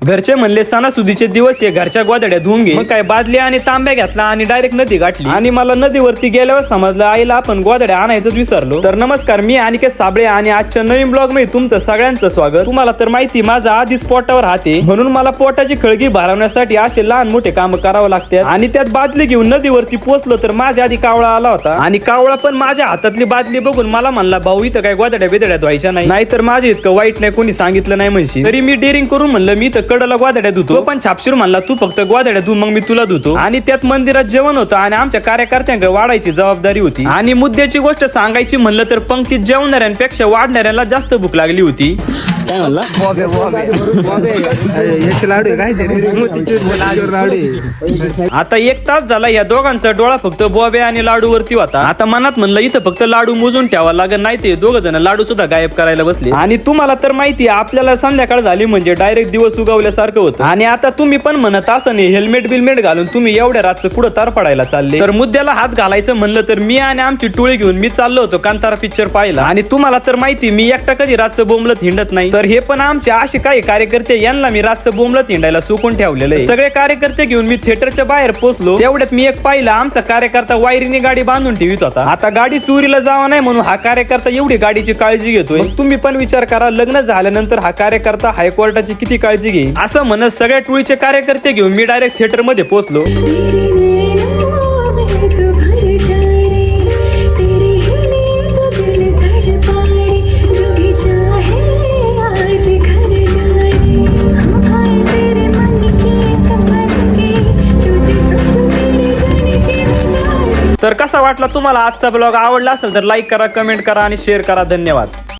घरचे म्हणले सणासुदीचे दिवस हे घरच्या गोधड्या धुवून घे. मग काय बादली आणि तांब्या घेतला आणि डायरेक्ट नदी गाठली. आणि मला नदीवरती गेल्यावर समजलं आईला आपण गोधड्या आणायचं विसरलो. तर नमस्कार, मी अनिकेत साबळे आणि आजच्या नवीन ब्लॉग मध्ये तुमचं सगळ्यांचं स्वागत. तुम्हाला तर माहिती माझा आधीच पोटावर हात आहे, म्हणून मला पोटाची खळगी भरवण्यासाठी असे लहान मोठे काम करावं लागतात. आणि त्यात बादली घेऊन नदीवरती पोहोचलो तर माझ्या आधी कावळा आला होता. आणि कावळा पण माझ्या हातातली बादली बघून मला म्हणला, भाऊ इथं काय गोधड्या बिदड्या धुवायच्या नाही, नाहीतर माझे इतकं वाईट नाही कोणी सांगितलं नाही म्हणशी. तरी मी डेअरिंग करून म्हणलं मी तर कडला गोधड्या धुतो. पण छापशीर म्हणला तू फक्त गोधड्या धु, मग मी तुला धुतो. आणि त्यात मंदिरात जेवण होतं आणि आमच्या कार्यकर्त्यांकडे वाढायची जबाबदारी होती. आणि मुद्द्याची गोष्ट सांगायची म्हणलं तर पंक्तीत जेवणाऱ्यांपेक्षा वाढणाऱ्यांना जास्त भूक लागली होती. काय म्हणला? आता एक तास झाला या दोघांचा डोळा फक्त बॉबे आणि लाडू वरती होता. आता मनात म्हणलं इथं फक्त लाडू मोजून ठेवा लागेल, नाही ते दोघ जण लाडू सुद्धा गायब करायला बसले. आणि तुम्हाला तर माहिती आपल्याला संध्याकाळ झाली म्हणजे डायरेक्ट दिवस उगवल्यासारखं होतं. आणि आता तुम्ही पण म्हणत असं नाही हेल्मेट बिलमेट घालून तुम्ही एवढ्या रातचं कुठं तार पडायला चालले. तर मुद्द्याला हात घालायचं म्हणलं तर मी आणि आमची टोळी घेऊन मी चाललो होतो कांतारा पिक्चर पाहिला. आणि तुम्हाला तर माहिती मी एकटा कधी रातचं बोंबलत हिंडत नाही. तर हे पण आमचे असे काही कार्यकर्ते, यांना मी रातचं बोंबलत हिंडायला सुकून ठेवलेलं आहे. सगळे कार्यकर्ते घेऊन मी थिएटरच्या बाहेर पोहोचलो. तेवढ्यात मी एक पाहिला आमचा कार्यकर्ता वायरीने गाडी बांधून ठेवीत होता. आता गाडी चोरीला जावा नाही म्हणून हा कार्यकर्ता एवढी गाडीची काळजी घेतोय. तुम्ही पण विचार करा, लग्न झाल्यानंतर हा कार्यकर्ता हायकोर्टाची किती काळजी घेईल. असं म्हणत सगळ्या टोळीचे कार्यकर्ते घेऊन मी डायरेक्ट थिएटर मध्ये पोहोचलो. तर कसा वाटला तुम्हाला आजचा ब्लॉग? आवडला असेल तर लाईक करा, कमेंट करा आणि शेअर करा. धन्यवाद.